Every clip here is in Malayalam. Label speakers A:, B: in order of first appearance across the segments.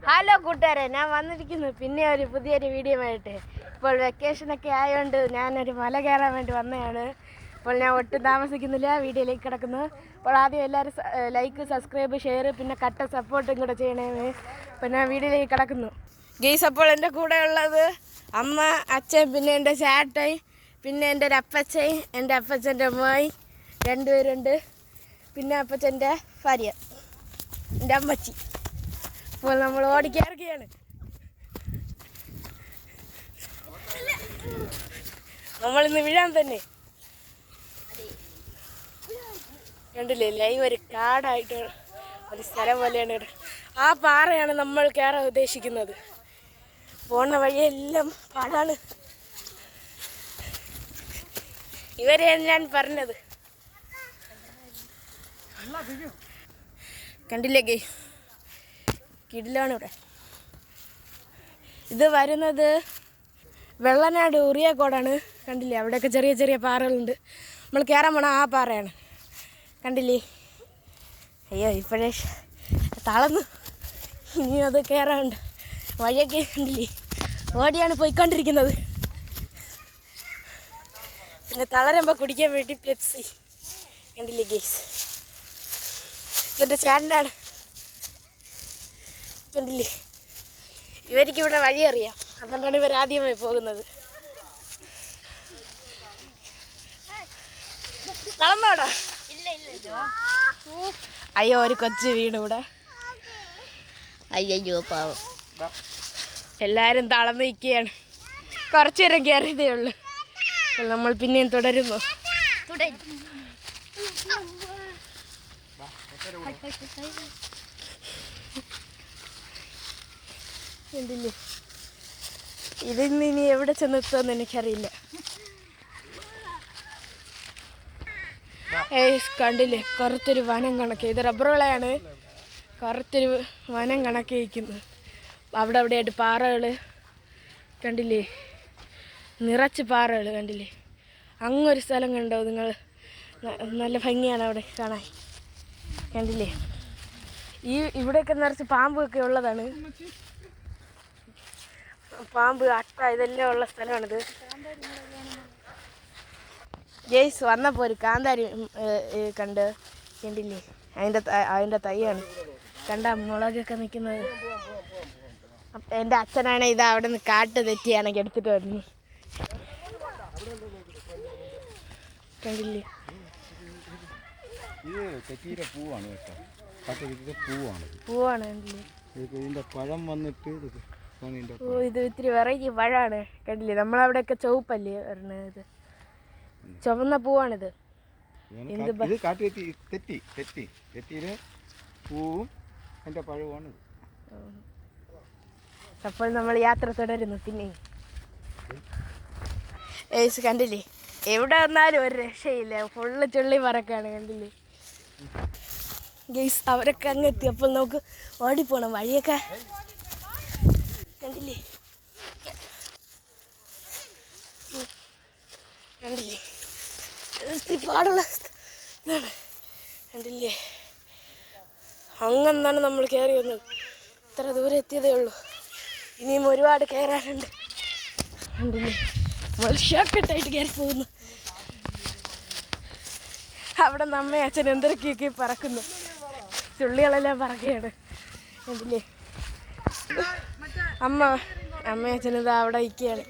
A: ഹലോ കൂട്ടുകാരെ, ഞാൻ വന്നിരിക്കുന്നു പിന്നെ ഒരു പുതിയൊരു വീഡിയോ ആയിട്ട്. ഇപ്പോൾ വെക്കേഷനൊക്കെ ആയതുകൊണ്ട് ഞാനൊരു മല കയറാൻ വേണ്ടി വന്നതാണ്. അപ്പോൾ ഞാൻ ഒട്ടും താമസിക്കുന്നില്ല, വീഡിയോയിലേക്ക് കിടക്കുന്നു. അപ്പോൾ ആദ്യം എല്ലാവരും ലൈക്ക്, സബ്സ്ക്രൈബ്, ഷെയർ, പിന്നെ കട്ട സപ്പോർട്ടും കൂടെ ചെയ്യണേ. അപ്പോൾ ഞാൻ വീഡിയോയിലേക്ക് കിടക്കുന്നു. ഗെയ്സ്, അപ്പോൾ എൻ്റെ കൂടെ ഉള്ളത് അമ്മ, അച്ഛൻ, പിന്നെ എൻ്റെ ചേട്ടൻ, പിന്നെ എൻ്റെ ഒരു അപ്പച്ചൻ, എൻ്റെ അപ്പച്ചൻ്റെ അമ്മായി രണ്ടുപേരുണ്ട്. പിന്നെ അപ്പച്ചൻ്റെ ഭാര്യ, എൻ്റെ അമ്മച്ചി. അപ്പോൾ നമ്മൾ ഓടിക്കയറുകയാണ്. നമ്മളിന്ന് വീഴാൻ തന്നെ. കണ്ടില്ലേ, ലൈവ് ഒരു കാടായിട്ട് ഒരു സ്ഥലം പോലെയാണ്. ആ പാറയാണ് നമ്മൾ കയറാൻ ഉദ്ദേശിക്കുന്നത്. പോണ വഴിയെല്ലാം പാടാണ്. ഇവരെയാണ് ഞാൻ പറഞ്ഞത്. കണ്ടില്ലേ ഗേ, കിടിലാണ് ഇവിടെ. ഇത് വരുന്നത് വെള്ളനാട് ഉറിയക്കോടാണ്. കണ്ടില്ലേ, അവിടെയൊക്കെ ചെറിയ ചെറിയ പാറകളുണ്ട്. നമ്മൾ കയറാൻ പോണ ആ പാറയാണ്. കണ്ടില്ലേ, അയ്യോ ഇപ്പോഴേ തളർന്നു. ഇനിയും അത് കയറാനുണ്ട്. വഴിയൊക്കെ കണ്ടില്ലേ, ഓടിയാണ് പോയിക്കൊണ്ടിരിക്കുന്നത്. പിന്നെ തളരുമ്പോൾ കുടിക്കാൻ വേണ്ടി പെപ്സി. കണ്ടില്ലേ ഗേസ്, ഇതെൻ്റെ ചേട്ടനാണ്. കണ്ടില്ലേ, ഇവർക്ക് ഇവിടെ വഴി അറിയാം, അതുകൊണ്ടാണ് ഇവർ ആദ്യമായി പോകുന്നത്. നടന്നോടാ. അയ്യോ, ഒരു കൊച്ചു വീണ് ഇവിടെ.
B: അയ്യോ പാവം.
A: എല്ലാവരും തളർന്നു നിൽക്കുകയാണ്. കുറച്ചു നേരം കയറിയതേ ഉള്ളൂ. നമ്മൾ പിന്നെയും തുടരുന്നു. കണ്ടില്ലേ, ഇതിന്ന് ഇനി എവിടെ ചെന്നെത്തുമെന്ന് എനിക്കറിയില്ല. കണ്ടില്ലേ, കറുത്തൊരു വനം കണക്കെ. ഇത് റബ്ബർ വിളയാണ്. കറുത്തൊരു വനം കണക്കെ ഇരിക്കുന്നത്. അവിടെ അവിടെയായിട്ട് പാറകൾ കണ്ടില്ലേ, നിറച്ച് പാറകൾ കണ്ടില്ലേ. അങ്ങൊരു സ്ഥലം കണ്ടോ നിങ്ങൾ? നല്ല ഭംഗിയാണ് അവിടെ കാണാൻ. കണ്ടില്ലേ, ഇവിടെയൊക്കെ നിറച്ച് പാമ്പൊക്കെ ഉള്ളതാണ്. പാമ്പ്, അട്ട, ഇതെല്ലാം ഉള്ള സ്ഥലമാണിത്. ജെയ്സ് വന്നപ്പോൾ ഒരു കാന്താരി കണ്ട്. കണ്ടില്ലേ, അതിൻ്റെ തൈയാണ്. കണ്ട മുളകൊക്കെ നിൽക്കുന്നത്. എൻ്റെ അച്ഛനാണെങ്കിൽ ഇത് അവിടെ നിന്ന് കാട്ട് തെറ്റിയാണെങ്കിൽ എടുത്തിട്ട് വരുന്നു. കണ്ടില്ലേ, പൂവാണ്. കണ്ടില്ലേ,
C: ഇതിന്റെ പഴം വന്നിട്ട്
A: ഇത് ഇത്തിരി വെറൈറ്റി പഴമാണ്. കണ്ടില്ലേ, നമ്മളവിടെയൊക്കെ ചുവപ്പല്ലേ വരുന്നത്. ഇത് ചുവന്ന പൂവാണിത്.
C: പൂവും അതിന്റെ പഴവുമാണ്.
A: അപ്പോൾ നമ്മൾ യാത്ര തുടരുന്നു. പിന്നെ ഏസ് കണ്ടില്ലേ, എവിടെ വന്നാലും ഒരു രക്ഷയില്ല, ഫുള്ള് ചുള്ളി പറക്കാണ്. കണ്ടില്ലേ ഗെയ്സ്, അവരൊക്കെ അങ്ങ് എത്തി. അപ്പോൾ നമുക്ക് ഓടിപ്പോണം. വഴിയൊക്കെ കണ്ടില്ലേ, കണ്ടില്ലേ, പാടുള്ള ഇതാണ്. കണ്ടില്ലേ, അങ്ങെന്നാണ് നമ്മൾ കയറി വന്നത്. ഇത്ര ദൂരം എത്തിയതേ ഉള്ളൂ. ഇനിയും ഒരുപാട് കയറാനുണ്ട്. കണ്ടില്ലേ, നമ്മൾ ഷോക്കെട്ടായിട്ട് കയറി പോകുന്നു. അവിടെ നമ്മയും അച്ഛൻ എന്തൊക്കെയൊക്കെ പറക്കുന്നു. ചുള്ളികളെല്ലാം പറക്കുകയാണ്. കണ്ടില്ലേ, അമ്മയും അച്ഛനിത് അവിടെ ഇരിക്കുകയാണ്.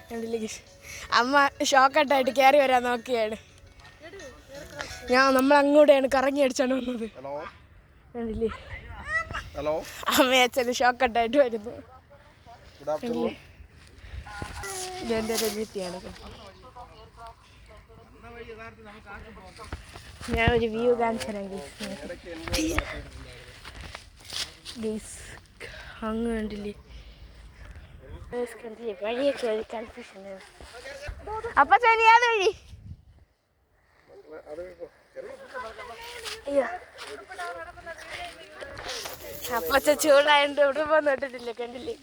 A: കണ്ടില്ലേ, അമ്മ ഷോക്കെട്ടായിട്ട് കയറി വരാൻ നോക്കുകയാണ്. നമ്മൾ അങ്ങോട്ടാണ് കറങ്ങി അടിച്ചാണ് വന്നത്. കണ്ടില്ലേ, അമ്മയും അച്ഛന് ഷോക്കെട്ടായിട്ട് വരുന്നു. ഇതെൻ്റെ രഞ്ജിത്തിയാണ്. ഞാൻ ഒരു വ്യൂ കാണിച്ചു തരാം ഗീസ്. അങ്ങ് കണ്ടില്ലേ, കണ്ടില്ലേ, വഴിയൊക്കെ ഒരു കൺഫ്യൂഷൻ. അപ്പൊ ചെറിയാതെ വഴി. അയ്യോ, അപ്പച്ച ചൂടായോണ്ട് ഇവിടെ പോന്ന് ഇട്ടിട്ടില്ല. കണ്ടില്ലേ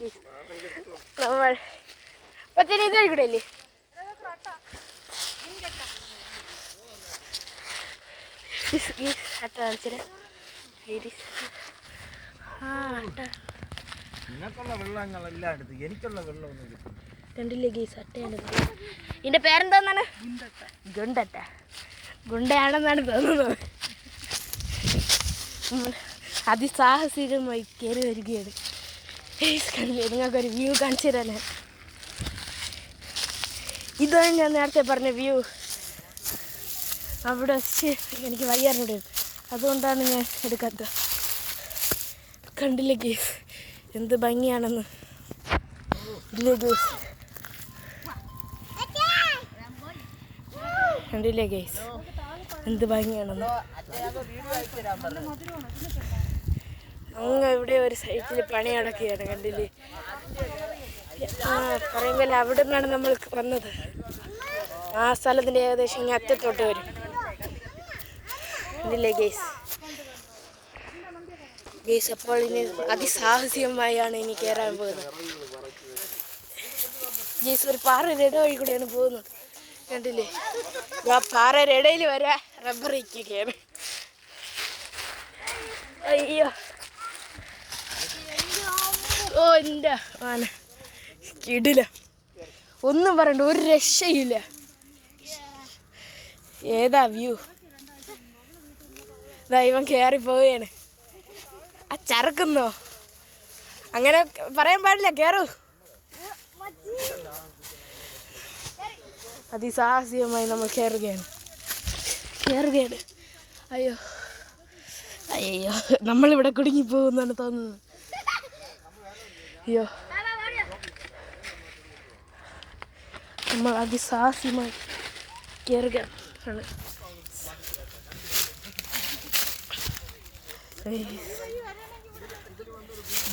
A: നമ്മൾ അപ്പച്ചന് ഇത് കൂടെ അല്ലേ. അട്ട കാണിച്ചത്.
C: നിനക്കുള്ള വെള്ളങ്ങളെല്ലാം എടുത്ത് എനിക്കുള്ള വെള്ളമൊന്നും കിട്ടും.
A: കണ്ടില്ലേ ഗീസ് അട്ടയാണ്. ഇതിൻ്റെ പേരെന്താന്നാണ്? ഗുണ്ടട്ട. ഗുണ്ടയാണെന്നാണ് തോന്നുന്നത്. അതിസാഹസികമായി കയറി വരികയാണ്. കണ്ടില്ലേ, നിങ്ങൾക്കൊരു വ്യൂ കാണിച്ചു തരാൻ. ഇതാണ് ഞാൻ നേരത്തെ പറഞ്ഞ വ്യൂ. അവിടെ എനിക്ക് വയ്യാറുണ്ട്, അതുകൊണ്ടാണ് ഞാൻ എടുക്കാത്തത്. കണ്ടില്ലേ ഗീസ് എന്ത് ഭംഗിയാണെന്ന്. ഇല്ലേ ഗീസ്, കണ്ടില്ലേ ഗീസ് എന്ത് ഭംഗിയാണെന്ന്. അങ്ങ് ഇവിടെ ഒരു സൈറ്റിൽ പണി നടക്കുകയാണ്. കണ്ടില്ലേ, പറയുമ്പോൾ അവിടെ നിന്നാണ് നമ്മൾ വന്നത്. ആ സ്ഥലത്തിൻ്റെ ഏകദേശം ഇങ്ങനെ അറ്റത്തോട്ട് വരും. കണ്ടില്ലേ ഗീസ്. ഗീസ് അപ്പോൾ ഇനി അതിസാഹസികമായാണ് ഇനി കയറാൻ പോകുന്നത്. ഗീസ് ഒരു പാറയുടെ ഇടവഴി കൂടെയാണ് പോകുന്നത്. കണ്ടില്ലേ, ആ പാറയുടെ ഇടയിൽ വരെ റബ്ബർ ഇരിക്കുകയാണ്. അയ്യോ, ഓ എൻ്റെ ആന കിടില, ഒന്നും പറയണ്ട, ഒരു രക്ഷയില്ല. ഏതാ വ്യൂ. ദൈവം കയറി പോവുകയാണ്. ആ ചറക്കുന്നോ, അങ്ങനെ പറയാൻ പാടില്ല, കയറൂ. അതിസാഹസികമായി നമ്മൾ കയറുകയാണ്. അയ്യോ അയ്യോ, നമ്മളിവിടെ കുടുങ്ങി പോകുന്നാണ് തോന്നുന്നത്. അയ്യോ, നമ്മൾ അതിസാഹസികമായി കയറുകയാണ്.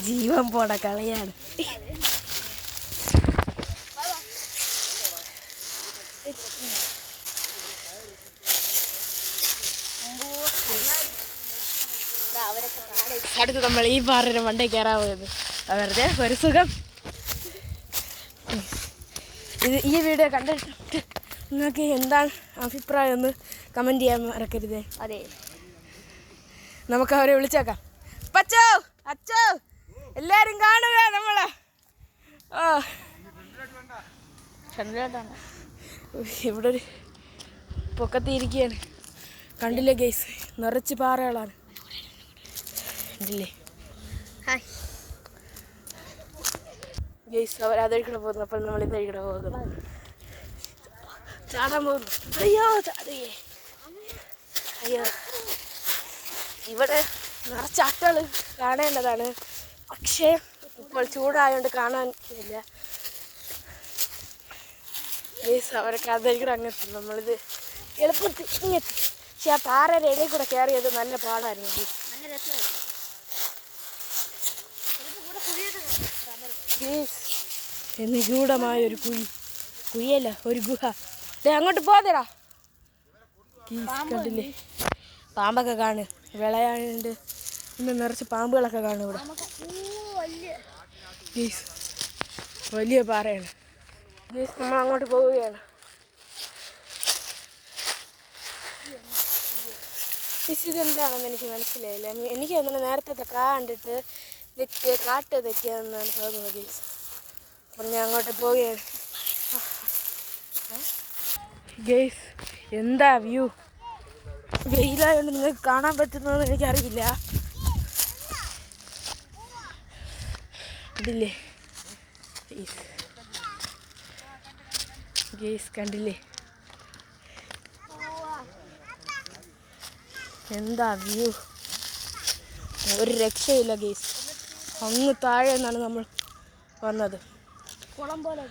A: ജീവൻ പോണ കളിയാണ്. അടുത്ത് നമ്മൾ ഈ പാറയുടെ മണ്ടേ കയറാൻ പോയത് വെറുതെ ഒരു സുഖം. ഈ വീഡിയോ കണ്ടിട്ട് നിങ്ങൾക്ക് എന്താണ് അഭിപ്രായം എന്ന് കമൻറ്റ് ചെയ്യാൻ മറക്കരുതേ.
B: അതെ,
A: നമുക്ക് അവരെ വിളിച്ചേക്കാം. പച്ചോ അച്ചോ എല്ലാരും കാണുക നമ്മളെ. ഇവിടെ ഒരു പൊക്കത്തിരിക്കുകയാണ്. കണ്ടില്ലേ ഗൈസ്, നിറച്ച് പാറകളാണ്. കണ്ടില്ലേ ഗൈസ്, അവരതഴിക്കൂടെ പോകുന്നു. അപ്പോൾ നമ്മൾ ഇതഴിക്കൂടെ പോകുന്നു. ചാടാൻ പോകുന്നു. അയ്യോ ചാടുകയെ. അയ്യോ, ഇവിടെ നിറച്ച് അട്ടകൾ കാണേണ്ടതാണ്, പക്ഷേ ഇപ്പോൾ ചൂടായതുകൊണ്ട് കാണാൻ ഇല്ല. ഗൈസ്, അവരൊക്കെ അതഴിക്കൂടെ അങ്ങെത്തും. നമ്മളിത് എളുപ്പത്തിൽ ഇങ്ങെത്തി. പക്ഷെ ആ പാറയുടെ ഇടയിൽ കൂടെ കയറിയത് നല്ല പാടായിരുന്നു. ഗൈസ്, നിഗൂഢമായൊരു കുഴിയല്ല, ഒരു ഗുഹ. അങ്ങോട്ട് പോതെടാ. കണ്ടില്ലേ, പാമ്പൊക്കെ കാണ്, വിളയാണ്ട് ഇന്ന് നിറച്ച് പാമ്പുകളൊക്കെ കാണും ഇവിടെ. വലിയ പാറയാണ്. നമ്മൾ അങ്ങോട്ട് പോവുകയാണ്. ഇതെന്താണെന്ന് എനിക്ക് മനസ്സിലായില്ല. എനിക്ക് അങ്ങനെ നേരത്തെ കണ്ടിട്ട് കാട്ട് തെറ്റിയാന്നാണ് തോന്നുന്നത് ഗൈസ്. അപ്പം ഞാൻ അങ്ങോട്ട് പോവുകയാണ്. ഗൈസ്, എന്താ വ്യൂ. വെയിലായതുകൊണ്ട് നിങ്ങൾക്ക് കാണാൻ പറ്റുന്നതെന്ന് എനിക്കറിയില്ല. ഇതില്ലേ ഗൈസ്, കണ്ടില്ലേ എന്താ വ്യൂ. ഒരു രക്ഷയില്ല ഗൈസ്. അങ്ങ് താഴെ നിന്നാണ് നമ്മൾ വന്നത്. കുളം പോലെ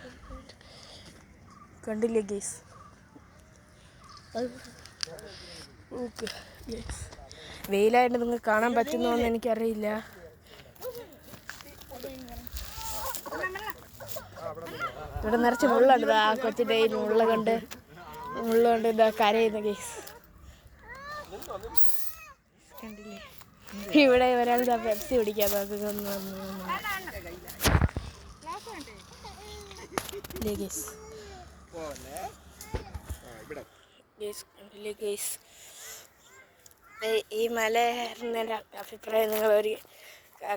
A: കണ്ടില്ലേ ഗൈസ്. വെയിലായിട്ട് നിങ്ങൾക്ക് കാണാൻ പറ്റുന്നോന്ന് എനിക്കറിയില്ല. ഇവിടെ നിറച്ച് മുള്ളുണ്ട്. ആ കൊച്ചിൻ്റെ മുള്ളുകൊണ്ട് ഇതാ കരയുന്ന ഗൈസ്. കണ്ടില്ലേ, ഇവിടെ ഒരാൾ പെപ്സി കുടിക്കാൻ നോക്കുന്നു. ഈ മലയുടെ അഭിപ്രായം നിങ്ങൾ ഒരു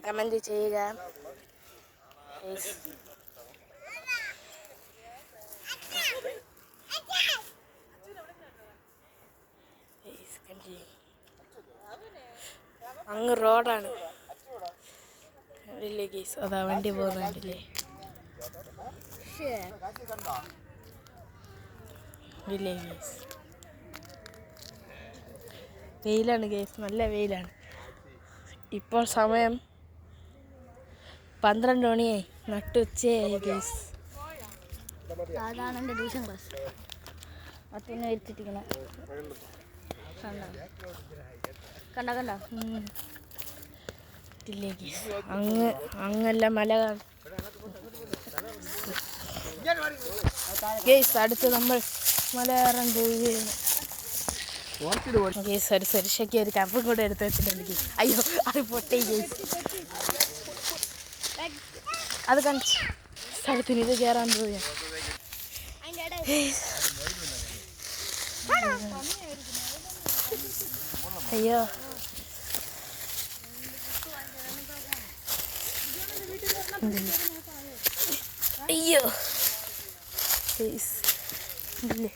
A: കമൻറ്റ് ചെയ്യുക. അങ്ങ് റോഡാണ്. ഇല്ലേ ഗീസ്, അതാ വണ്ടി പോകുന്നുണ്ടല്ലേ. ഇല്ലേ ഗീസ്, വെയിലാണ് ഗീസ്, നല്ല വെയിലാണ്. ഇപ്പോൾ സമയം 12 മണിയായി, നട്ടുച്ചയായി ഗീസ്.
B: അതാണ് എൻ്റെ ട്യൂഷൻ ക്ലാസ്. അതൊന്നും ഇരുത്തിട്ടിരിക്കണം. കണ്ട കണ്ട
A: ഇല്ലേ ഗീസ്, അങ്ങെല്ലാം മല കാണും ഗീസ്. അടുത്ത് നമ്മൾ മല കയറാൻ പോവുകയാണ് ഗീസ്. ഒരു സുരക്ഷയ്ക്ക് ഒരു കപ്പും കൂടെ എടുത്ത് വെച്ചിട്ടുണ്ട് ഗീസ്. അയ്യോ, അത് പൊട്ടി ഗീസ്. അത് കാണിച്ച് സ്ഥലത്തിന് ഇത് കയറാൻ പോവുകയാണ്. അയ്യോ, അയ്യോ ഗീസ്, ഇല്ലേ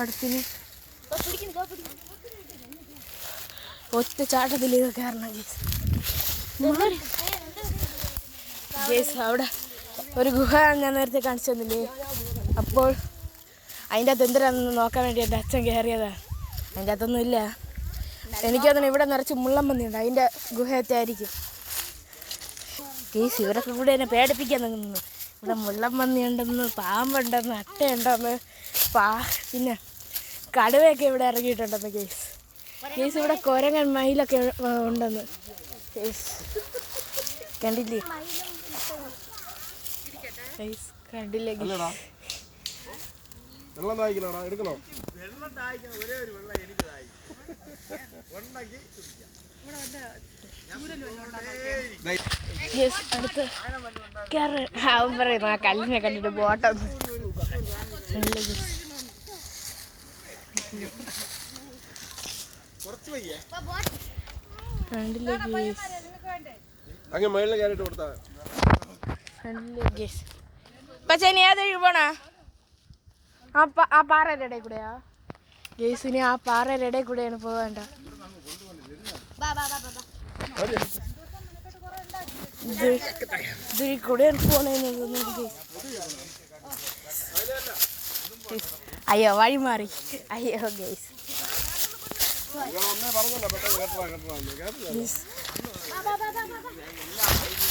A: അടുത്തിന് ഒറ്റ ചാട്ടത്തിലേക്ക് കയറണം ഗീസ്. ഗീസ്, അവിടെ ഒരു ഗുഹ ഞാൻ നേരത്തെ കാണിച്ചു തന്നില്ലേ, അപ്പോൾ അതിൻ്റെ അകത്ത് എന്തിനാണെന്ന് നോക്കാൻ വേണ്ടി എൻ്റെ അച്ഛൻ കയറിയതാണ്. അതിൻ്റെ അകത്തൊന്നും ഇല്ല. എനിക്കതൊന്നും ഇവിടെ നിറച്ച് മുള്ളമ്പന്നിയുണ്ട്, അതിൻ്റെ ഗുഹയത്തെ ആയിരിക്കും ഗീസ്. ഇവരൊക്കെ കൂടെ എന്നെ പേടിപ്പിക്കാൻ നിന്നു. ഇവിടെ മുള്ളമ്പന്നിയുണ്ടെന്ന്, പാമ്പുണ്ടെന്ന്, അട്ടയുണ്ടെന്ന്, പിന്നെ കടുവയൊക്കെ ഇവിടെ ഇറങ്ങിയിട്ടുണ്ടെന്ന് ഗീസ്. ഗീസ്, ഇവിടെ കുരങ്ങൻ മയിലൊക്കെ ഉണ്ടെന്ന് ഗീസ്. കണ്ടില്ലേ ഗീസ്, കണ്ടില്ലേ ഗീസ്. അടുത്ത് അവൻ പറയുന്നു ആ കല്ലിനെ കണ്ടിട്ട് ബോട്ടൊന്ന്. പക്ഷേ ഇനി ഏതൊഴി പോണാ? ആ പാറയുടെ ഇടയിൽ കൂടെയാ ഗേസ്. ഇനി ആ പാറയുടെ ഇടയിൽ കൂടെയാണ് പോകേണ്ട. ഇതിൽ കൂടെയാണ് പോണേന്ന് തോന്നുന്നു. അയ്യോ, വഴി മാറി. അയ്യോ ഗേസ്,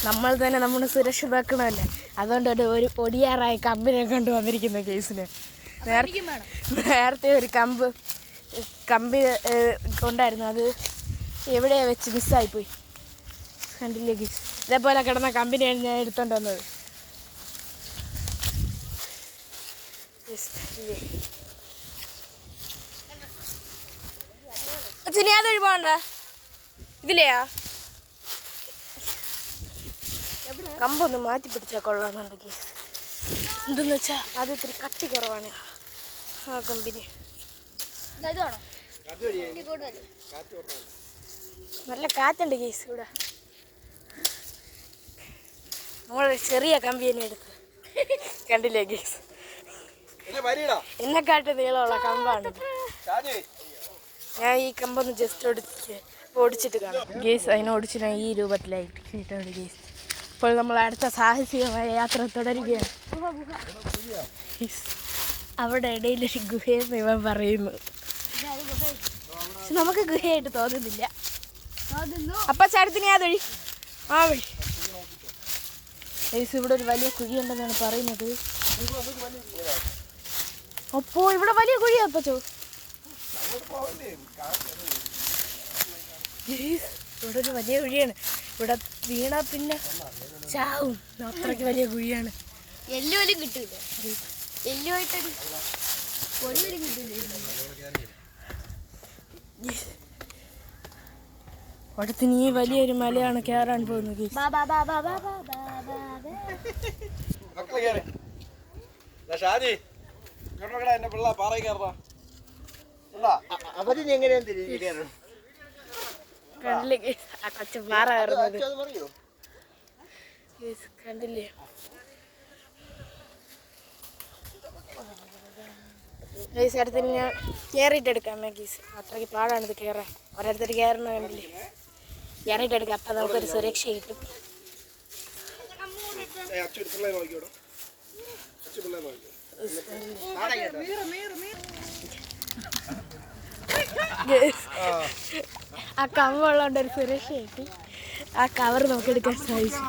A: നമ്മൾ തന്നെ നമ്മുടെ സുരക്ഷിതാക്കണമല്ലേ. അതുകൊണ്ട് ഒരു ഒടിയാറായ കമ്പിനെ കൊണ്ട് വന്നിരിക്കുന്ന കേസിന്. നേരത്തെ ഒരു കമ്പി ഉണ്ടായിരുന്നു, അത് എവിടെയാ വെച്ച് മിസ്സായിപ്പോയി. കണ്ടില്ലേ കേസ്, ഇതേപോലെ കിടന്ന കമ്പിനെയാണ് ഞാൻ എടുത്തോണ്ട് വന്നത്. അച്ഛനെ ഏതൊഴി പോകണ്ട? ഇതിലെയാ? കമ്പൊന്ന് മാറ്റി പിടിച്ചാൽ കൊള്ളാമെന്നുണ്ട് കേസ്. എന്തെന്ന് വെച്ചാൽ അത് ഇത്തിരി കട്ടി കുറവാണ് ആ കമ്പിന്. നല്ല കാറ്റുണ്ട് കേസ് ഇവിടെ. നമ്മൾ ചെറിയ കമ്പി തന്നെ എടുത്ത്. കണ്ടില്ലേ കേസ്, എന്നെക്കാട്ട് നീളമുള്ള കമ്പാണ്. ഞാൻ ഈ കമ്പൊന്ന് ജസ്റ്റ് ഓടിച്ചിട്ട് കാണാം ഗേസ്. അതിനെ ഓടിച്ച് ഞാൻ ഈ രൂപത്തിലായിട്ട് കിട്ടുന്നുണ്ട് ഗേസ്. ഇപ്പോൾ നമ്മൾ അടുത്ത സാഹസികമായ യാത്ര തുടരുകയാണ്. അവിടെ ഇടയിലൊരു ഗുഹയെന്ന് ഇവൻ പറയുന്നു. പക്ഷെ നമുക്ക് ഗുഹയായിട്ട് തോന്നുന്നില്ല. അപ്പൊ ചരത്തിന് ഏതൊഴി? ആ വഴി ഗേസ്. ഇവിടെ ഒരു വലിയ കുഴിയുണ്ടെന്നാണ് പറയുന്നത്. അപ്പോ ഇവിടെ വലിയ കുഴിയാ അപ്പച്ചോ? ഇവിടെ ഒരു വലിയ കുഴിയാണ്. ഇവിടെ വീണാ പിന്നെ ചാവും, അത്രയ്ക്ക് വലിയ കുഴിയാണ്.
B: എല്ലുപോലും കിട്ടൂല. എല്ലുമായിട്ട് ഒന്നും കിട്ടൂല.
A: അടുത്തിന് ഈ വലിയൊരു മലയാണ് കയറാൻ പോകുന്നത്. കണ്ടില്ലേ ആ കൊച്ചു പാറ കയറുന്നത്? Guys, കണ്ടില്ലേ ഗൈസ് അടുത്തിന് ഞാൻ കയറിയിട്ടെടുക്കാം ഗൈസ് അത്രയ്ക്ക് പാടാണിത് കയറാൻ ഓരോരുത്തർ കയറണ കണ്ടില്ലേ കയറിയിട്ടെടുക്കാം അപ്പം നമുക്കൊരു സുരക്ഷ കിട്ടും ആ കമ്പുള്ളതുകൊണ്ട് ഒരു സുരക്ഷ കിട്ടി ആ കവർ നമുക്ക് എടുക്കാൻ സാധിച്ചു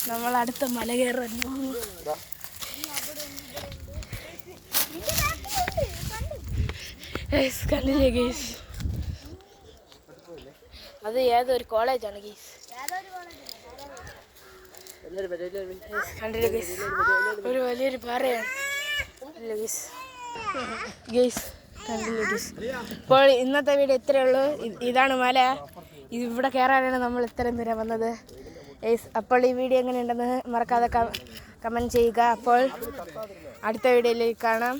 A: നമ്മൾ അടുത്ത മല കയറാൻ കണ്ടില്ലേ ഗീസ് അത് ഏതൊരു കോളേജാണ് ഗീസ് കണ്ടില്ലേ ഗീസ് ഒരു വലിയൊരു പാറയാണ് ഗീസ് ഗീസ് കണ്ടില്ലേ ഗീസ് ഇപ്പോൾ ഇന്നത്തെ വീഡിയോ ഇത്രയേ ഉള്ളൂ ഇതാണ് മല ഇവിടെ കയറാനാണ് നമ്മൾ ഇത്രയും ദൂരം വന്നത് അപ്പോൾ ഈ വീഡിയോ എങ്ങനെയുണ്ടെന്ന് മറക്കാതെ കമൻറ്റ് ചെയ്യുക അപ്പോൾ അടുത്ത വീഡിയോയിലേക്ക് കാണാം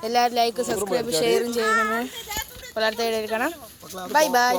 A: എല്ലാവരും ലൈക്ക് സബ്സ്ക്രൈബ് ഷെയറും ചെയ്യണമെന്ന് അപ്പോൾ അടുത്ത വീഡിയോയിൽ കാണാം ബൈ ബൈ